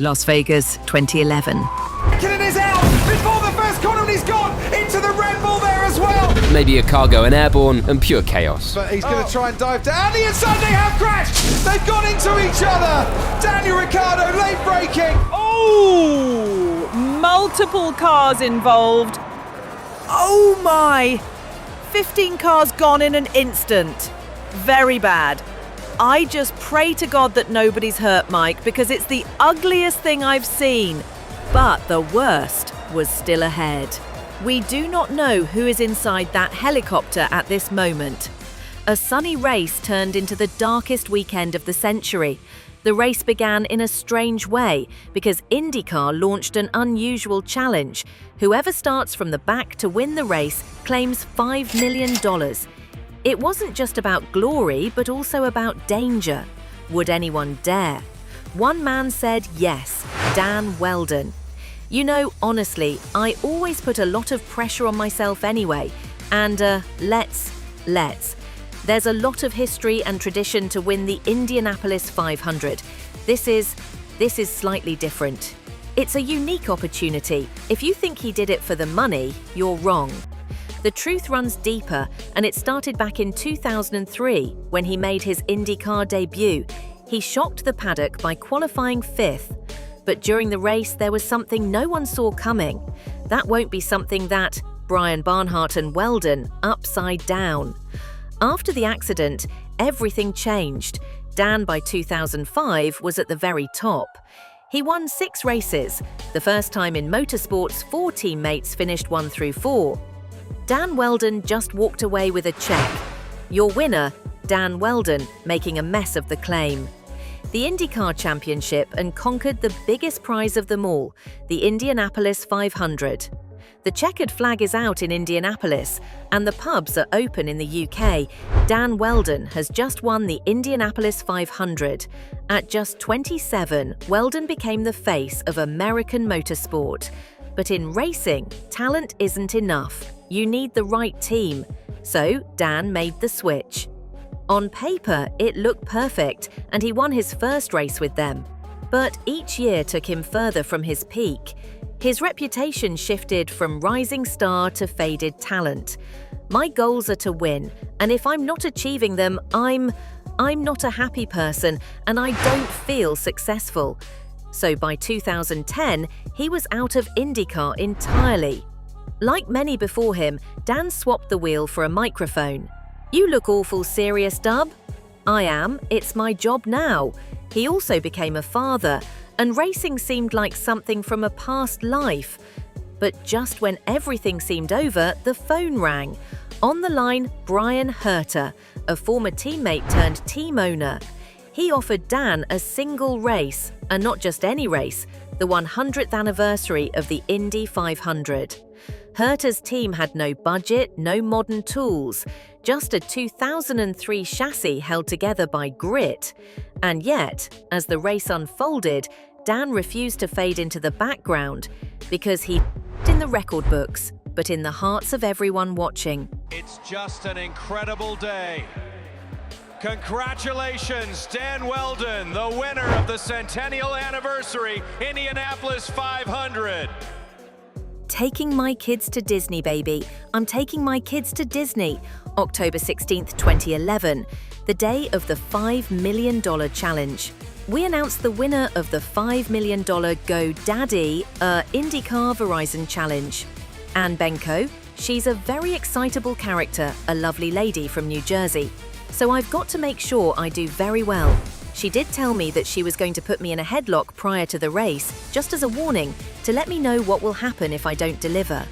Las Vegas 2011. Raikkonen is out before the first corner and he's gone into the Red Bull there as well. Maybe a car going airborne and pure chaos. But he's going to try and dive down. The inside, they have crashed. They've gone into each other. Daniel Ricciardo late braking. Oh, multiple cars involved. Oh my, 15 cars gone in an instant. Very bad. I just pray to God that nobody's hurt, Mike, because it's the ugliest thing I've seen. But the worst was still ahead. We do not know who is inside that helicopter at this moment. A sunny race turned into the darkest weekend of the century. The race began in a strange way because IndyCar launched an unusual challenge. Whoever starts from the back to win the race claims $5 million. It wasn't just about glory, but also about danger. Would anyone dare? One man said yes, Dan Wheldon. You know, honestly, I always put a lot of pressure on myself anyway. And let's. There's a lot of history and tradition to win the Indianapolis 500. This is slightly different. It's a unique opportunity. If you think he did it for the money, you're wrong. The truth runs deeper, and it started back in 2003 when he made his IndyCar debut. He shocked the paddock by qualifying 5th. But during the race, there was something no one saw coming. That won't be something that Brian Barnhart and Wheldon upside down. After the accident, everything changed. Dan, by 2005, was at the very top. He won 6 races. The first time in motorsports, 4 teammates finished 1 through 4. Dan Wheldon just walked away with a check. Your winner, Dan Wheldon, making a mess of the claim. The IndyCar Championship and conquered the biggest prize of them all, the Indianapolis 500. The checkered flag is out in Indianapolis, and the pubs are open in the UK. Dan Wheldon has just won the Indianapolis 500. At just 27, Wheldon became the face of American motorsport. But in racing, talent isn't enough. You need the right team. So Dan made the switch. On paper, it looked perfect, and he won his first race with them. But each year took him further from his peak. His reputation shifted from rising star to faded talent. My goals are to win, and if I'm not achieving them, I'm not a happy person, and I don't feel successful. So by 2010, he was out of IndyCar entirely. Like many before him, Dan swapped the wheel for a microphone. You look awful serious, Dub. I am. It's my job now. He also became a father, and racing seemed like something from a past life. But just when everything seemed over, the phone rang. On the line, Brian Herter, a former teammate turned team owner. He offered Dan a single race, and not just any race, the 100th anniversary of the Indy 500. Herter's team had no budget, no modern tools, just a 2003 chassis held together by grit. And yet, as the race unfolded, Dan refused to fade into the background because he in the record books, but in the hearts of everyone watching. It's just an incredible day. Congratulations, Dan Wheldon, the winner of the Centennial Anniversary Indianapolis 500. Taking my kids to Disney, baby. I'm taking my kids to Disney. October 16th, 2011, the day of the $5 million challenge. We announced the winner of the $5 million Go Daddy IndyCar Verizon Challenge. Anne Benko, she's a very excitable character, a lovely lady from New Jersey. So I've got to make sure I do very well. She did tell me that she was going to put me in a headlock prior to the race, just as a warning, to let me know what will happen if I don't deliver.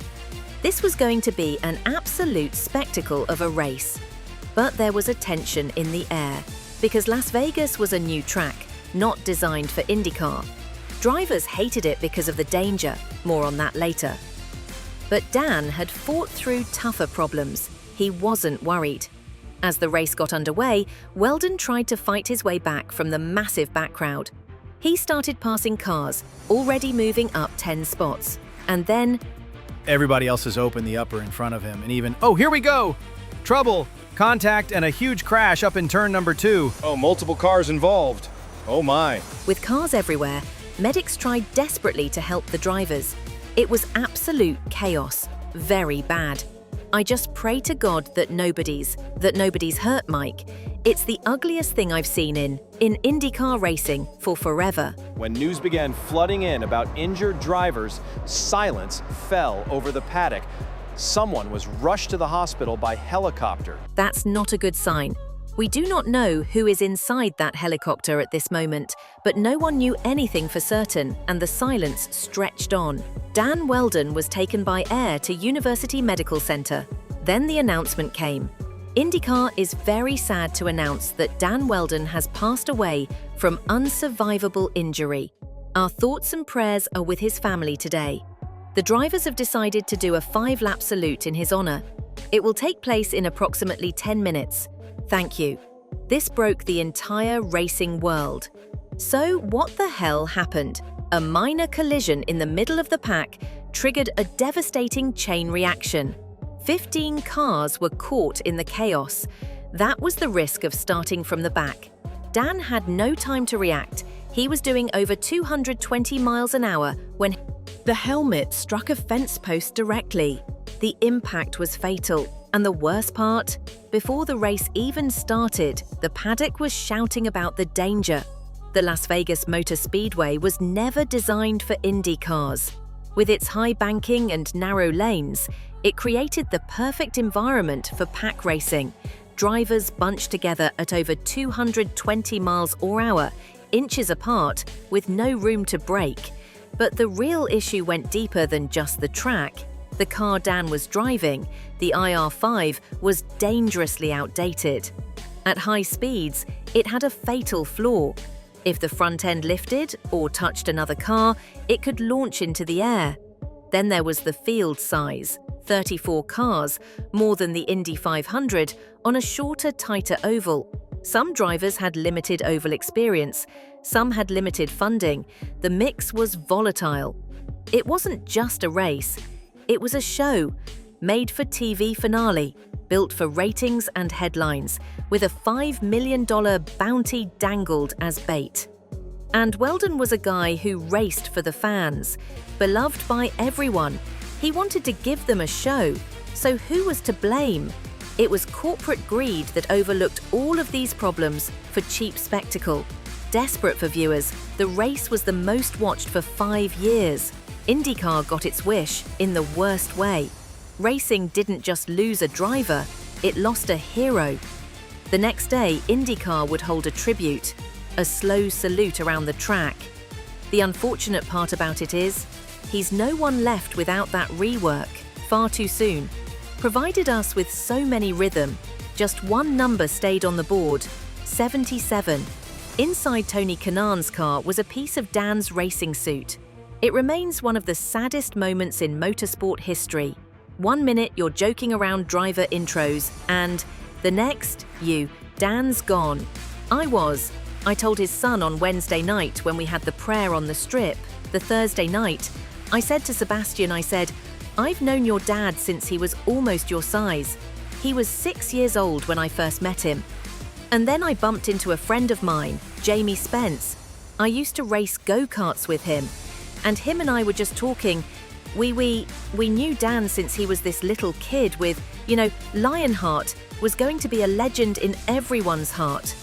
This was going to be an absolute spectacle of a race. But there was a tension in the air, because Las Vegas was a new track, not designed for IndyCar. Drivers hated it because of the danger, more on that later. But Dan had fought through tougher problems. He wasn't worried. As the race got underway, Wheldon tried to fight his way back from the massive back crowd. He started passing cars, already moving up 10 spots. And then everybody else has opened the upper in front of him, and even, oh, here we go! Trouble, contact, and a huge crash up in turn number 2. Oh, multiple cars involved. Oh my. With cars everywhere, Medics tried desperately to help the drivers. It was absolute chaos, very bad. I just pray to God that nobody's hurt, Mike. It's the ugliest thing I've seen in IndyCar racing for forever. When news began flooding in about injured drivers, silence fell over the paddock. Someone was rushed to the hospital by helicopter. That's not a good sign. We do not know who is inside that helicopter at this moment, but no one knew anything for certain, and the silence stretched on. Dan Wheldon was taken by air to University Medical Center. Then the announcement came. IndyCar is very sad to announce that Dan Wheldon has passed away from unsurvivable injury. Our thoughts and prayers are with his family today. The drivers have decided to do a 5-lap salute in his honor. It will take place in approximately 10 minutes. Thank you. This broke the entire racing world. So what the hell happened? A minor collision in the middle of the pack triggered a devastating chain reaction. 15 cars were caught in the chaos. That was the risk of starting from the back. Dan had no time to react. He was doing over 220 miles an hour when the helmet struck a fence post directly. The impact was fatal. And the worst part? Before the race even started, the paddock was shouting about the danger. The Las Vegas Motor Speedway was never designed for Indy cars. With its high banking and narrow lanes, it created the perfect environment for pack racing. Drivers bunched together at over 220 miles per hour, inches apart, with no room to brake. But the real issue went deeper than just the track. The car Dan was driving, the IR5, was dangerously outdated. At high speeds, it had a fatal flaw. If the front end lifted or touched another car, it could launch into the air. Then there was the field size, 34 cars, more than the Indy 500, on a shorter, tighter oval. Some drivers had limited oval experience, some had limited funding. The mix was volatile. It wasn't just a race. It was a show, made for TV finale, built for ratings and headlines, with a $5 million bounty dangled as bait. And Wheldon was a guy who raced for the fans, beloved by everyone. He wanted to give them a show, so who was to blame? It was corporate greed that overlooked all of these problems for cheap spectacle. Desperate for viewers, the race was the most watched for 5 years. IndyCar got its wish in the worst way. Racing didn't just lose a driver, it lost a hero. The next day, IndyCar would hold a tribute, a slow salute around the track. The unfortunate part about it is, he's no one left without that rework, far too soon. Provided us with so many rhythm, just one number stayed on the board, 77. Inside Tony Kanaan's car was a piece of Dan's racing suit. It remains one of the saddest moments in motorsport history. 1 minute you're joking around driver intros, and the next, Dan's gone. I told his son on Wednesday night when we had the prayer on the strip. The Thursday night, I said to Sebastian, I've known your dad since he was almost your size. He was 6 years old when I first met him. And then I bumped into a friend of mine, Jamie Spence. I used to race go-karts with him. And him and I were just talking. We knew Dan since he was this little kid with, Lionheart was going to be a legend in everyone's heart.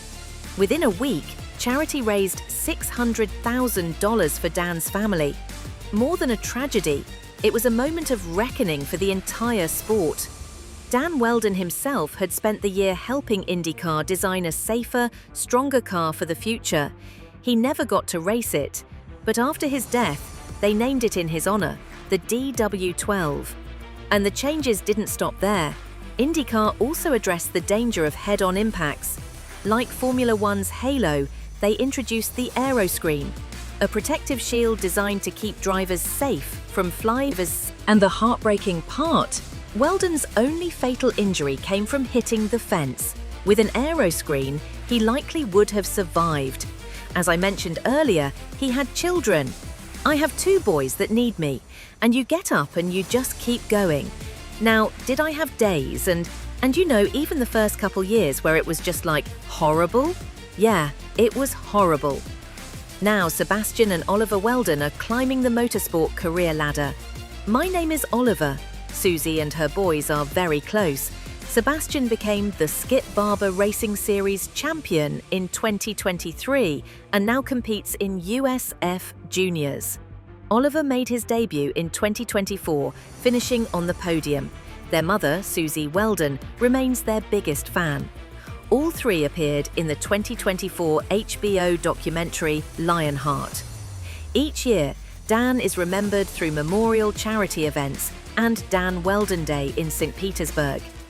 Within a week, charity raised $600,000 for Dan's family. More than a tragedy, it was a moment of reckoning for the entire sport. Dan Wheldon himself had spent the year helping IndyCar design a safer, stronger car for the future. He never got to race it. But after his death, they named it in his honor, the DW12. And the changes didn't stop there. IndyCar also addressed the danger of head-on impacts. Like Formula One's Halo, they introduced the Aeroscreen, a protective shield designed to keep drivers safe from flyovers. And the heartbreaking part, Wheldon's only fatal injury came from hitting the fence. With an Aeroscreen, he likely would have survived. As I mentioned earlier, he had children. I have 2 boys that need me, and you get up and you just keep going. Now, did I have days and even the first couple years where it was just like horrible? Yeah, it was horrible. Now Sebastian and Oliver Wheldon are climbing the motorsport career ladder. My name is Oliver. Susie and her boys are very close. Sebastian became the Skip Barber Racing Series champion in 2023 and now competes in USF Juniors. Oliver made his debut in 2024, finishing on the podium. Their mother, Susie Wheldon, remains their biggest fan. All three appeared in the 2024 HBO documentary Lionheart. Each year, Dan is remembered through memorial charity events and Dan Wheldon Day in St. Petersburg.